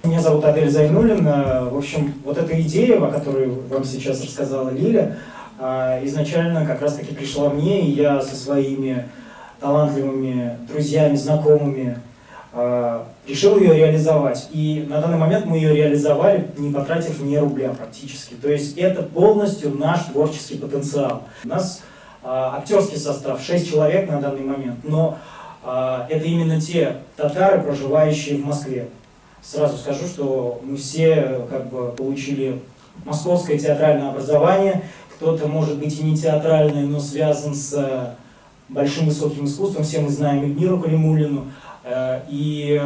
Меня зовут Адель Зайнуллин. В общем, вот эта идея, о которой вам сейчас рассказала Лиля, изначально как раз-таки пришла мне, и я со своими талантливыми друзьями, знакомыми решил ее реализовать. И на данный момент мы ее реализовали, не потратив ни рубля практически. То есть это полностью наш творческий потенциал. У нас актерский состав 6 человек на данный момент, но это именно те татары, проживающие в Москве. Сразу скажу, что мы все как бы получили московское театральное образование. Кто-то, может быть, и не театральный, но связан с большим высоким искусством. Все мы знаем Эльмиру Калимуллину. И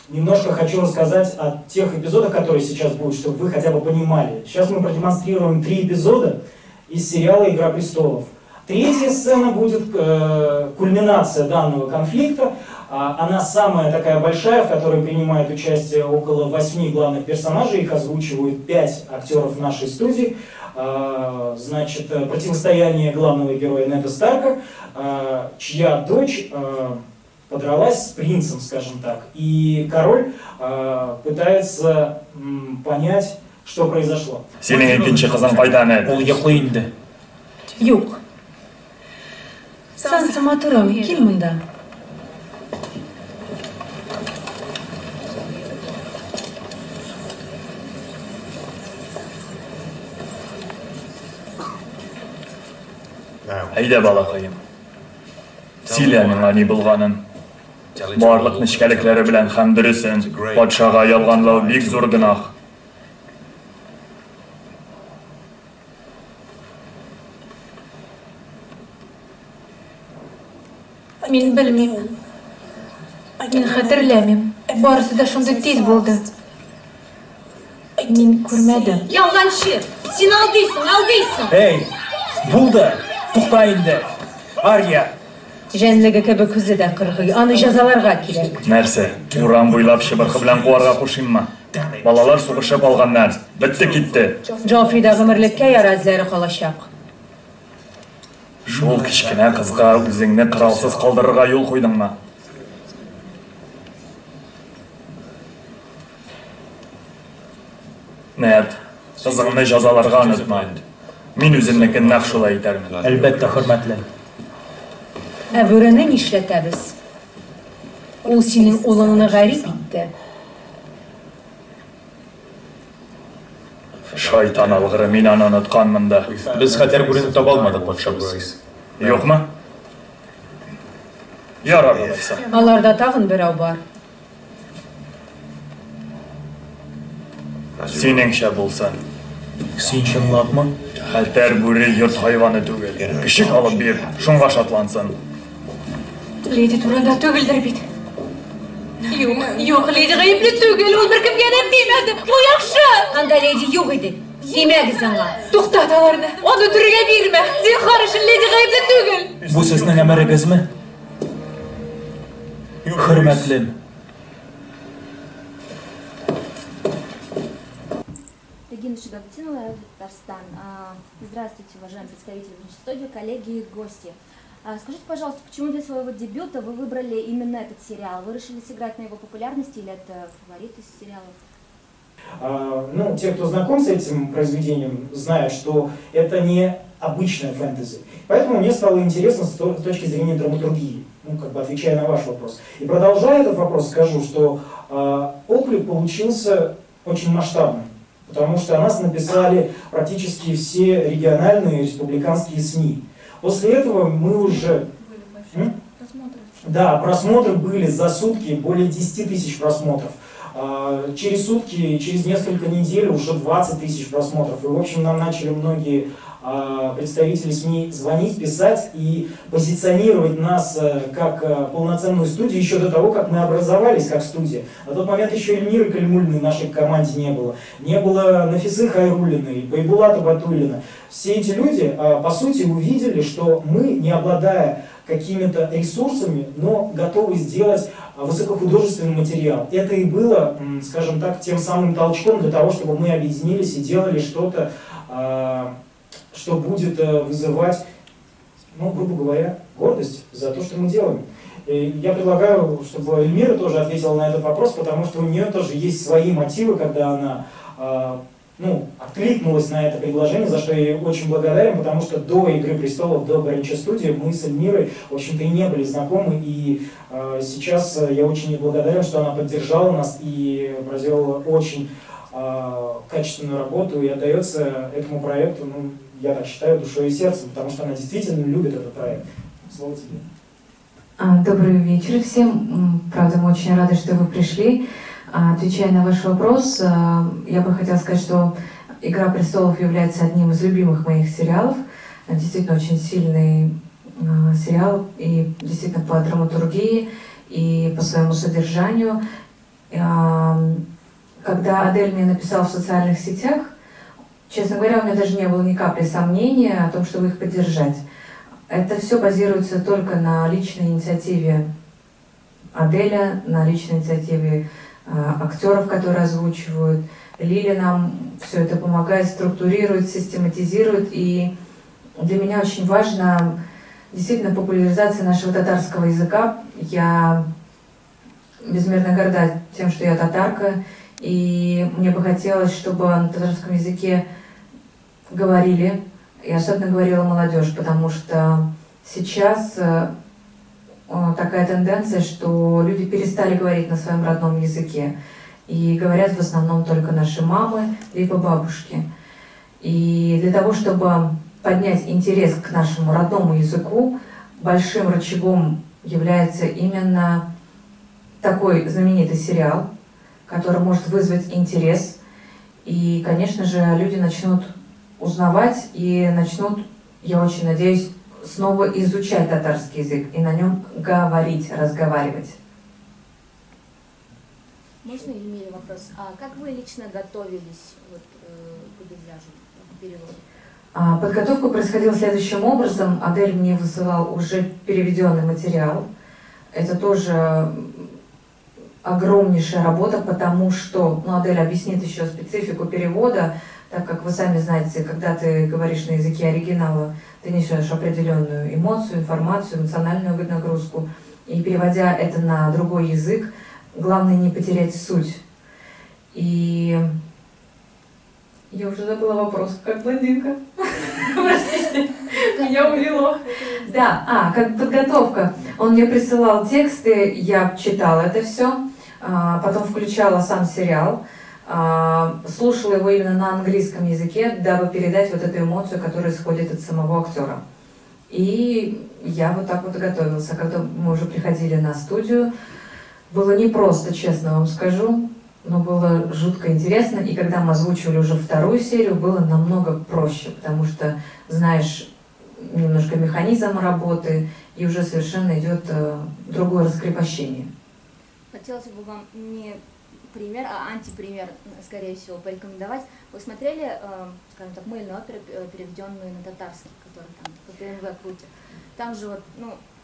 немножко хочу рассказать о тех эпизодах, которые сейчас будут, чтобы вы хотя бы понимали. Сейчас мы продемонстрируем 3 эпизода из сериала «Игра престолов». Третья сцена будет кульминация данного конфликта. Она самая такая большая, в которой принимает участие около 8 главных персонажей. Их озвучивают 5 актеров нашей студии. Значит, противостояние главного героя Неда Старка, чья дочь подралась с принцем, скажем так. И король пытается понять, что произошло. Юг. Сан саматурам, кел мында. Әйдә балакаем. Силәнең ани булганын, барлык нечкәлекләре белән һәм дөресен патшага ялганлау бик зур гынах. Мин белмим. Мин хәтерләмим. Барысы да шундый тиз булды. Мин күрмәдем. Ялганчы! Син алдыйсың! Эй, булды! Тукта инде! Ария! Жәнлеге кебек үзе дә кыргый. Аны җәзаларга кирәк. Нәрсә? Урам буйлап чыбыркы белән куарга кушыйммы? Балалар сугышып алганнар. Бетте китте. Джофрида гомерлеккә яр эзләре калачак. Шул кичкенә кызга үзеңне кыралсыз калдырырга юл куйдыңмы? Нәт, кызыңны җәзаларга онытма. Мин үземнекен нәкъ шулай итәрмен. Әлбәттә, хөрмәтле. Ә бүрене нишләтәбез? Ул синең улыңны гарип итте. Шайтан алгыры, мин аны онытканмын да. Без хәтер бүрене таба алмадык, патша булса. Юкмы? Ярар булса. Аларда тагын берәү бар. Синеңчә булсын. Син чынлапмы? Хәтер бүре йорт хайваны түгел. Кишек алып бир, шуңга шатлансын. Леди турында түгелдер бит. Юк, леди гаепле түгел, ул беркемгә дә тимәде. Ул яхшы! Анда леди юк иде. Тимәгез аңа. Туктат аларны. Аны төргә бирмә. Зинһар өчен леди гаепле түгел. Бу сезнең әмерегезме? Хөрмәтлем. Регина Шигабутинова, Татарстан. Здравствуйте, уважаемые представители студии, коллеги и гости. Скажите, пожалуйста, почему для своего дебюта вы выбрали именно этот сериал? Вы решили сыграть на его популярности или это фаворит из сериалов? Ну, те, кто знаком с этим произведением, знают, что это не обычная фэнтези. Поэтому мне стало интересно с точки зрения драматургии, ну, как бы отвечая на ваш вопрос. И продолжая этот вопрос, скажу, что отклик получился очень масштабным, потому что о нас написали практически все региональные республиканские СМИ. После этого мы уже... Да, просмотры были за сутки более 10 тысяч просмотров. Через сутки, через несколько недель уже 20 тысяч просмотров. И, в общем, нам начали многие представители СМИ звонить, писать и позиционировать нас как полноценную студию еще до того, как мы образовались как студия. На тот момент еще Эльмиры Калимуллиной в нашей команде не было. Не было Нафисы Хайруллиной, Байбулата Батуллина. Все эти люди, по сути, увидели, что мы, не обладая какими-то ресурсами, но готовы сделать высокохудожественный материал. Это и было, скажем так, тем самым толчком для того, чтобы мы объединились и делали что-то, что будет вызывать, ну, грубо говоря, гордость за то, что мы делаем. И я предлагаю, чтобы Эльмира тоже ответила на этот вопрос, потому что у нее тоже есть свои мотивы, когда она откликнулась на это предложение, за что я ей очень благодарен, потому что до «Игры престолов», до «Горячей студии» мы с Эльмирой, в общем-то, и не были знакомы, и сейчас я очень ей благодарен, что она поддержала нас и проделала очень качественную работу и отдается этому проекту, я так считаю, душой и сердцем, потому что она действительно любит этот проект. Слово тебе. Добрый вечер всем. Правда, мы очень рады, что вы пришли. Отвечая на ваш вопрос, я бы хотела сказать, что «Игра престолов» является одним из любимых моих сериалов. Действительно очень сильный сериал, и действительно по драматургии, и по своему содержанию. Когда Адель мне написала в социальных сетях, честно говоря, у меня даже не было ни капли сомнения о том, чтобы их поддержать. Это все базируется только на личной инициативе Аделя, на личной инициативе актеров, которые озвучивают. Лиля нам все это помогает, структурирует, систематизирует. И для меня очень важна действительно популяризация нашего татарского языка. Я безмерно горда тем, что я татарка. И мне бы хотелось, чтобы на татарском языке говорили, и особенно говорила молодежь, потому что сейчас такая тенденция, что люди перестали говорить на своем родном языке. И говорят в основном только наши мамы, либо бабушки. И для того, чтобы поднять интерес к нашему родному языку, большим рычагом является именно такой знаменитый сериал, который может вызвать интерес. И, конечно же, люди начнут узнавать и начнут, я очень надеюсь, снова изучать татарский язык и на нем говорить, разговаривать. Можно Эльмире вопрос? А как вы лично готовились к дубляжу, к переводу? Подготовка происходила следующим образом. Адель мне высылал уже переведенный материал. Это тоже огромнейшая работа, потому что, Адель объяснит еще специфику перевода, так как вы сами знаете, когда ты говоришь на языке оригинала, ты несешь определенную эмоцию, информацию, эмоциональную нагрузку. И переводя это на другой язык, главное не потерять суть. И я уже забыла вопрос, как блондинка. Простите, я увела. Да, как подготовка. Он мне присылал тексты, я читала это все, потом включала сам сериал, слушала его именно на английском языке, дабы передать вот эту эмоцию, которая исходит от самого актера. И я вот так вот и готовилась. Когда мы уже приходили на студию, было непросто, честно вам скажу, но было жутко интересно. И когда мы озвучивали уже вторую серию, было намного проще, потому что знаешь немножко механизм работы, и уже совершенно идет другое раскрепощение. Хотелось бы вам не пример, а антипример, скорее всего, порекомендовать. Вы смотрели, скажем так, мыльную оперу, переведенную на татарский, которая там по ТНВ крутит? Там же вот,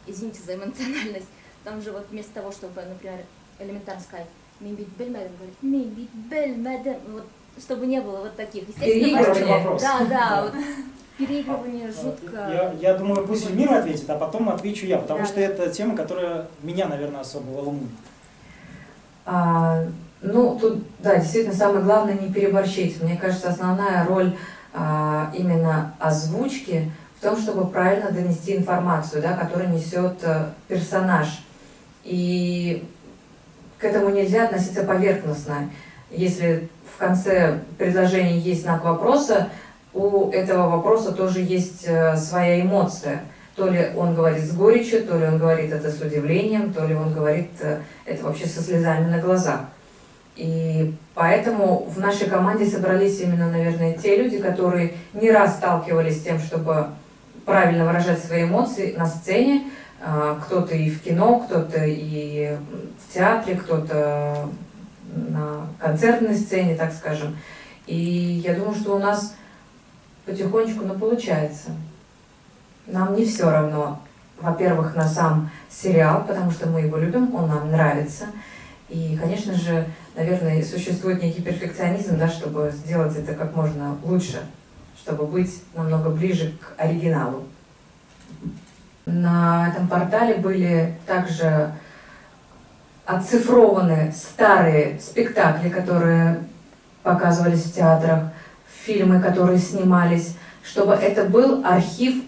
извините за эмоциональность, там же вот вместо того, чтобы, например, элементарно сказать «Мимбит бельмедем», говорит «Мимбит бельмедем», вот, чтобы не было вот таких. Естественно, да, вот переигрывание жутко. Я думаю, пусть Эльмира ответит, а потом отвечу я, потому что это тема, которая меня, наверное, особо волнует. Тут, да, действительно, самое главное не переборщить. Мне кажется, основная роль именно озвучки в том, чтобы правильно донести информацию, да, которую несет персонаж. И к этому нельзя относиться поверхностно. Если в конце предложения есть знак вопроса, у этого вопроса тоже есть своя эмоция. То ли он говорит с горечью, то ли он говорит это с удивлением, то ли он говорит это вообще со слезами на глазах. И поэтому в нашей команде собрались именно, наверное, те люди, которые не раз сталкивались с тем, чтобы правильно выражать свои эмоции на сцене. Кто-то и в кино, кто-то и в театре, кто-то на концертной сцене, так скажем. И я думаю, что у нас потихонечку, получается. Нам не все равно, во-первых, на сам сериал, потому что мы его любим, он нам нравится. И, конечно же, наверное, существует некий перфекционизм, да, чтобы сделать это как можно лучше, чтобы быть намного ближе к оригиналу. На этом портале были также оцифрованы старые спектакли, которые показывались в театрах, фильмы, которые снимались, чтобы это был архив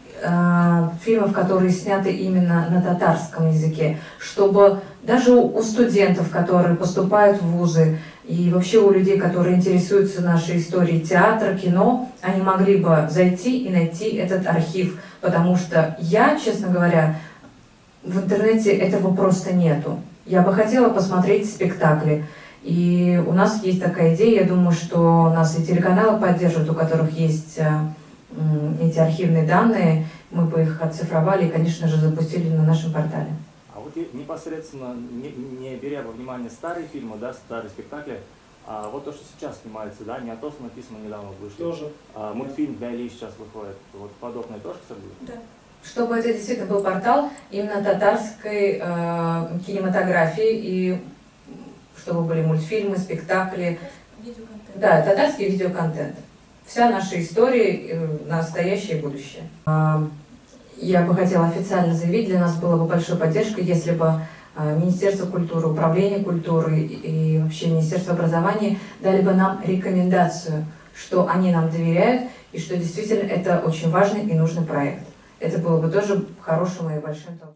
фильмов, которые сняты именно на татарском языке, чтобы даже у студентов, которые поступают в вузы, и вообще у людей, которые интересуются нашей историей театра, кино, они могли бы зайти и найти этот архив, потому что я, честно говоря, в интернете этого просто нету. Я бы хотела посмотреть спектакли, и у нас есть такая идея, я думаю, что нас и телеканалы поддержат, у которых есть эти архивные данные, мы бы их оцифровали и, конечно же, запустили на нашем портале. А вот непосредственно, не беря во внимание старые фильмы, да, старые спектакли, а вот то, что сейчас снимается, да, не «Атос» написано, недавно вышло. Тоже. Мультфильм для Ильи сейчас выходит. Вот подобное тоже, кстати, будет? Да. Чтобы это действительно был портал именно татарской кинематографии, и чтобы были мультфильмы, спектакли. Видеоконтент. Да, татарский видеоконтент. Вся наша история, настоящее и будущее. Я бы хотела официально заявить, для нас было бы большой поддержкой, если бы Министерство культуры, Управление культуры и вообще Министерство образования дали бы нам рекомендацию, что они нам доверяют и что действительно это очень важный и нужный проект. Это было бы тоже хорошим и большим толчком.